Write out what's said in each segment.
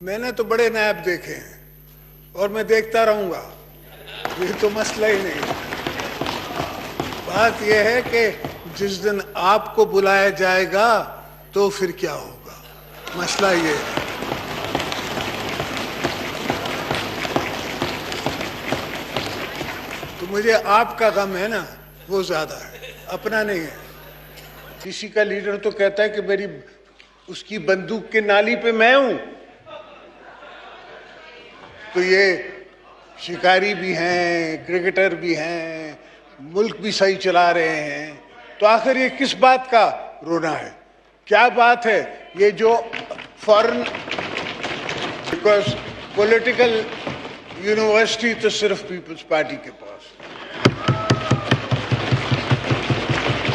मैंने तो बड़े नायब देखे हैं और मैं देखता रहूंगा, ये तो मसला ही नहीं। बात यह है कि जिस दिन आपको बुलाया जाएगा तो फिर क्या होगा, मसला ये है। तो मुझे आपका गम है ना, वो ज्यादा है, अपना नहीं है। किसी का लीडर तो कहता है कि मेरी उसकी बंदूक की नाली पे मैं हूं, तो ये शिकारी भी हैं, क्रिकेटर भी हैं, मुल्क भी सही चला रहे हैं, तो आखिर ये किस बात का रोना है? क्या बात है ये जो फॉरेन, बिकॉज पॉलिटिकल यूनिवर्सिटी तो सिर्फ पीपल्स पार्टी के पास,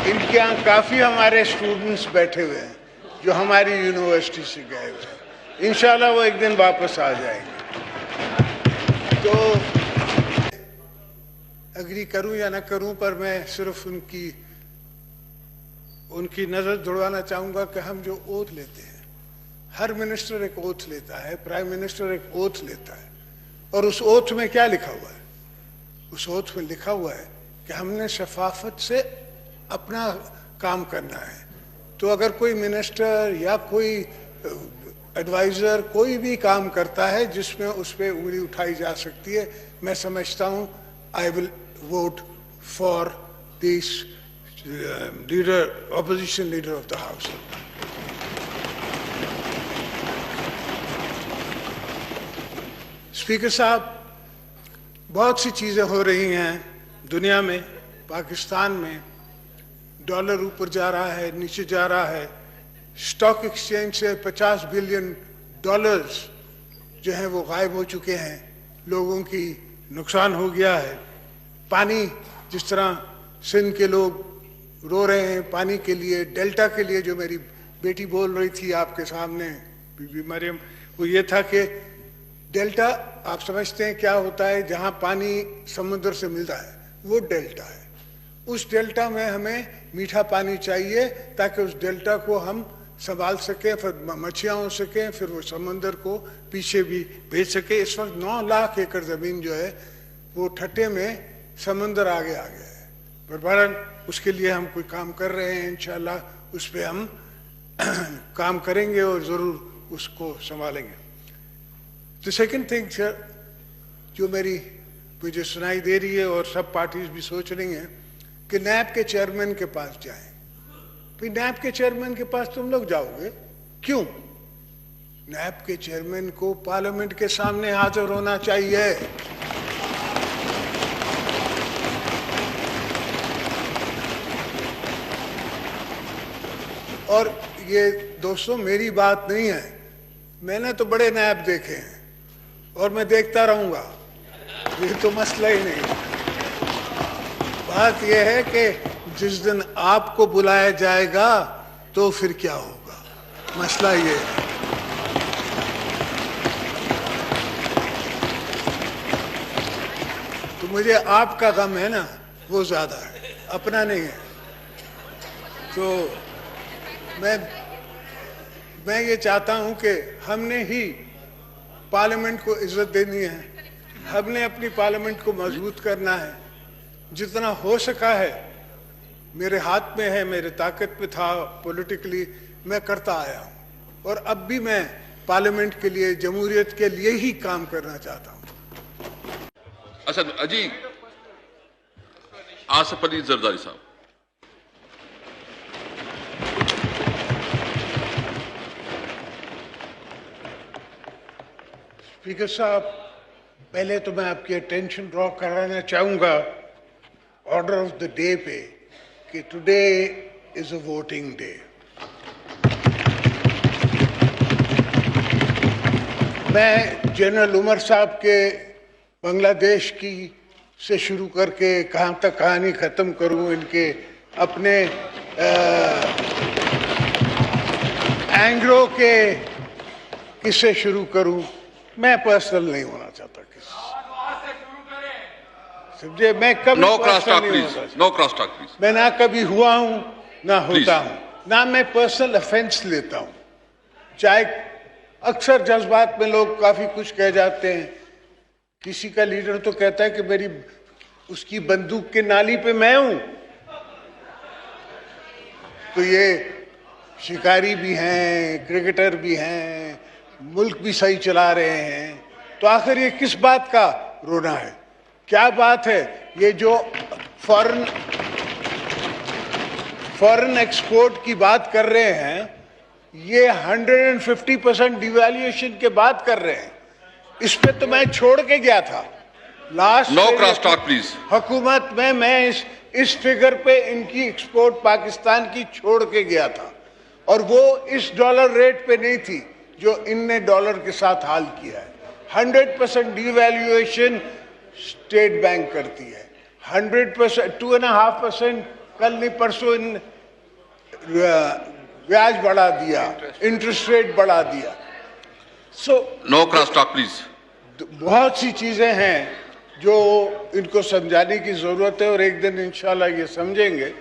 इनके यहाँ काफी हमारे स्टूडेंट्स बैठे हुए हैं जो हमारी यूनिवर्सिटी से गए हुए हैं, इंशाल्लाह वो एक दिन वापस आ जाएंगे। तो एग्री करूं या ना करूं, पर मैं सिर्फ उनकी नजर जुड़वाना चाहूंगा कि हम जो ओथ लेते हैं, हर मिनिस्टर एक ओथ लेता है, प्राइम मिनिस्टर एक ओथ लेता है, और उस ओथ में क्या लिखा हुआ है? उस ओथ में लिखा हुआ है कि हमने शफाफत से अपना काम करना है। तो अगर कोई मिनिस्टर या कोई एडवाइजर कोई भी काम करता है जिसमें उस पर उंगली उठाई जा सकती है, मैं समझता हूं I will vote for this leader, opposition leader of the house. Speaker साहब, बहुत सी चीजें हो रही हैं दुनिया में, पाकिस्तान में डॉलर ऊपर जा रहा है, नीचे जा रहा है, स्टॉक एक्सचेंज से 50 बिलियन डॉलर्स जो हैं वो गायब हो चुके हैं, लोगों की नुकसान हो गया है। पानी, जिस तरह सिंध के लोग रो रहे हैं पानी के लिए, डेल्टा के लिए, जो मेरी बेटी बोल रही थी आपके सामने, बीबी मरियम, वो ये था कि डेल्टा, आप समझते हैं क्या होता है? जहां पानी समुद्र से मिलता है वो डेल्टा है। उस डेल्टा में हमें मीठा पानी चाहिए ताकि उस डेल्टा को हम संभाल सकें, फिर मछलियाँ हो सकें, फिर वो समंदर को पीछे भी भेज सके। इस वक्त 9 लाख एकड़ जमीन जो है वो ठट्टे में समंदर आगे आ गया है, पर बहरहाल उसके लिए हम कोई काम कर रहे हैं, इंशाल्लाह उस पर हम काम करेंगे और जरूर उसको संभालेंगे। द सेकंड थिंग जो मुझे सुनाई दे रही है और सब पार्टीज भी सोच रही हैं कि नैब के चेयरमैन के पास जाएं। फिर नैब के चेयरमैन के पास तुम लोग जाओगे क्यों? नैब के चेयरमैन को पार्लियामेंट के सामने हाजिर होना चाहिए। और ये दोस्तों मेरी बात नहीं है, मैंने तो बड़े नैब देखे हैं और मैं देखता रहूंगा, ये तो मसला ही नहीं। बात यह है कि जिस दिन आपको बुलाया जाएगा तो फिर क्या होगा, मसला ये है। तो मुझे आपका गम है ना, वो ज्यादा है, अपना नहीं है। तो मैं ये चाहता हूं कि हमने ही पार्लियामेंट को इज्जत देनी है, हमने अपनी पार्लियामेंट को मजबूत करना है। जितना हो सका है मेरे हाथ में है, मेरे ताकत में था पॉलिटिकली, मैं करता आया हूं, और अब भी मैं पार्लियामेंट के लिए, जमहूरियत के लिए ही काम करना चाहता हूं। अच्छा अजी, आसिफ अली जरदारी साहब। स्पीकर साहब, पहले तो मैं आपकी अटेंशन ड्रॉ कराना चाहूंगा ऑर्डर ऑफ द डे पे कि today is a voting day. मैं जनरल उमर साहब के बांग्लादेश की से शुरू करके कहाँ तक कहानी खत्म करूं, इनके अपने एंग्रो के किससे शुरू करूं, मैं पर्सनल नहीं होना चाहता किसी, समझे? मैं कभी no cross talk please, no cross talk please. मैं ना कभी हुआ हूं ना होता हूं, ना मैं पर्सनल ऑफेंस लेता हूं, चाहे अक्सर जज्बात में लोग काफी कुछ कह जाते हैं। किसी का लीडर तो कहता है कि उसकी बंदूक के नाली पे मैं हूं। तो ये शिकारी भी हैं, क्रिकेटर भी हैं, मुल्क भी सही चला रहे हैं, तो आखिर ये किस बात का रोना है? क्या बात है? ये जो फॉरेन एक्सपोर्ट की बात कर रहे हैं, ये 150% डिवैल्यूएशन के बात कर रहे हैं। इस पे तो मैं छोड़ के गया था last no cross talk please. हुकूमत में मैं इस फिगर पे इनकी एक्सपोर्ट पाकिस्तान की छोड़ के गया था, और वो इस डॉलर रेट पे नहीं थी जो इनने डॉलर के साथ हाल किया है। 100% डिवैल्यूएशन स्टेट बैंक करती है। 100%, 2.5% कल नहीं परसों इन ब्याज बढ़ा दिया, इंटरेस्ट रेट बढ़ा दिया। No cross talk please. बहुत सी चीजें हैं जो इनको समझाने की जरूरत है, और एक दिन इंशाल्लाह ये समझेंगे।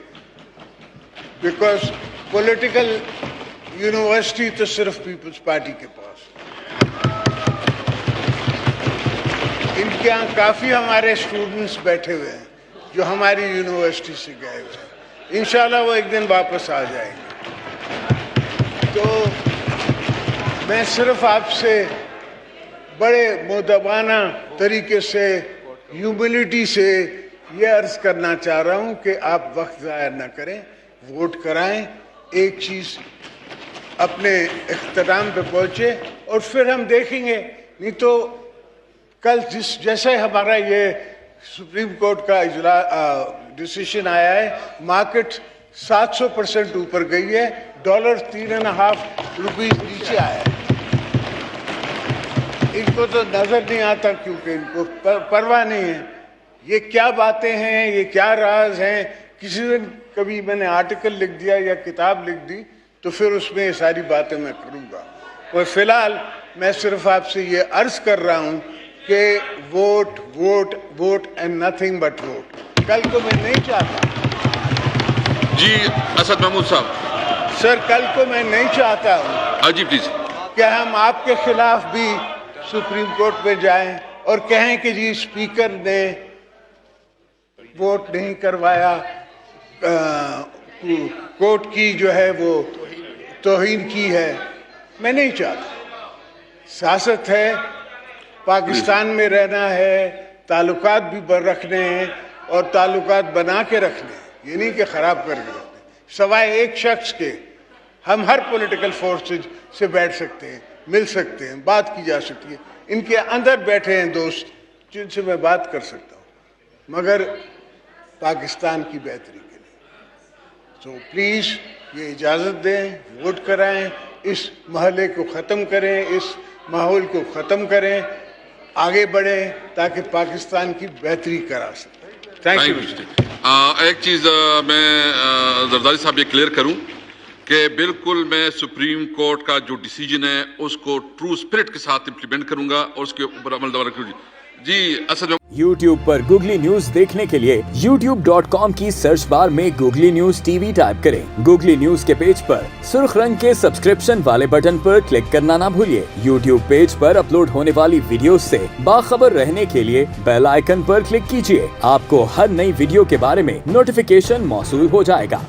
बिकॉज पॉलिटिकल यूनिवर्सिटी तो सिर्फ पीपल्स पार्टी के पास। इनके यहाँ काफी हमारे स्टूडेंट्स बैठे हुए हैं जो हमारी यूनिवर्सिटी से गए हुए हैं। इंशाल्लाह वो एक दिन वापस आ जाएंगे। तो मैं सिर्फ आपसे बड़े मुद्दबाना तरीके से, ह्यूमिलिटी से ये अर्ज करना चाह रहा हूं कि आप वक्त ज़ाया न करें, वोट कराएं, एक चीज़ अपने इख्तिताम पे पहुंचे, और फिर हम देखेंगे। नहीं तो कल जैसे हमारा ये सुप्रीम कोर्ट का डिसीजन आया है, मार्केट 700% ऊपर गई है, डॉलर 3.5 रुपये नीचे आया है। इनको तो नजर नहीं आता क्योंकि इनको परवाह नहीं है। ये क्या बातें हैं, ये क्या राज हैं। किसी दिन कभी मैंने आर्टिकल लिख दिया या किताब लिख दी तो फिर उसमें ये सारी बातें मैं करूंगा। और फिलहाल मैं सिर्फ आपसे ये अर्ज कर रहा हूं कि vote vote vote and nothing but vote. कल को मैं नहीं चाहता जी असद महमूद साहब। सर, कल को मैं नहीं चाहता हूं अजी प्लीज कि हम आपके खिलाफ भी सुप्रीम कोर्ट में जाएं और कहें कि जी स्पीकर ने वोट नहीं करवाया, कोर्ट की जो है वो तौहीन की है। मैं नहीं चाहता। सियासत है, पाकिस्तान में रहना है, ताल्लुकात भी रखने हैं और ताल्लुकात बना के रखने हैं, ये नहीं कि खराब करके रखने। सवाए एक शख्स के हम हर पॉलिटिकल फोर्सेज से बैठ सकते हैं, मिल सकते हैं, बात की जा सकती है। इनके अंदर बैठे हैं दोस्त जिनसे मैं बात कर सकता हूँ, मगर पाकिस्तान की बेहतरी के लिए। तो प्लीज़ ये इजाज़त दें, वोट कराएं, इस महल्ले को ख़त्म करें, इस माहौल को ख़त्म करें, आगे बढ़ें ताकि पाकिस्तान की बेहतरी करा सकें। Thank you. एक चीज़ मैं जरदारी साहब ये क्लियर करूं कि बिल्कुल मैं सुप्रीम कोर्ट का जो डिसीजन है उसको ट्रू स्पिरिट के साथ इम्प्लीमेंट करूंगा और उसके ऊपर अमल दवारा करूंगी। जी असल YouTube पर गूगली न्यूज देखने के लिए youtube.com की सर्च बार में गूगली न्यूज टीवी टाइप करें। गूगली न्यूज के पेज पर सुर्ख रंग के सब्सक्रिप्शन वाले बटन पर क्लिक करना ना भूलिए। YouTube पेज पर अपलोड होने वाली वीडियो से बाखबर रहने के लिए बेल आइकन पर क्लिक कीजिए। आपको हर नई वीडियो के बारे में नोटिफिकेशन मौसूल हो जाएगा।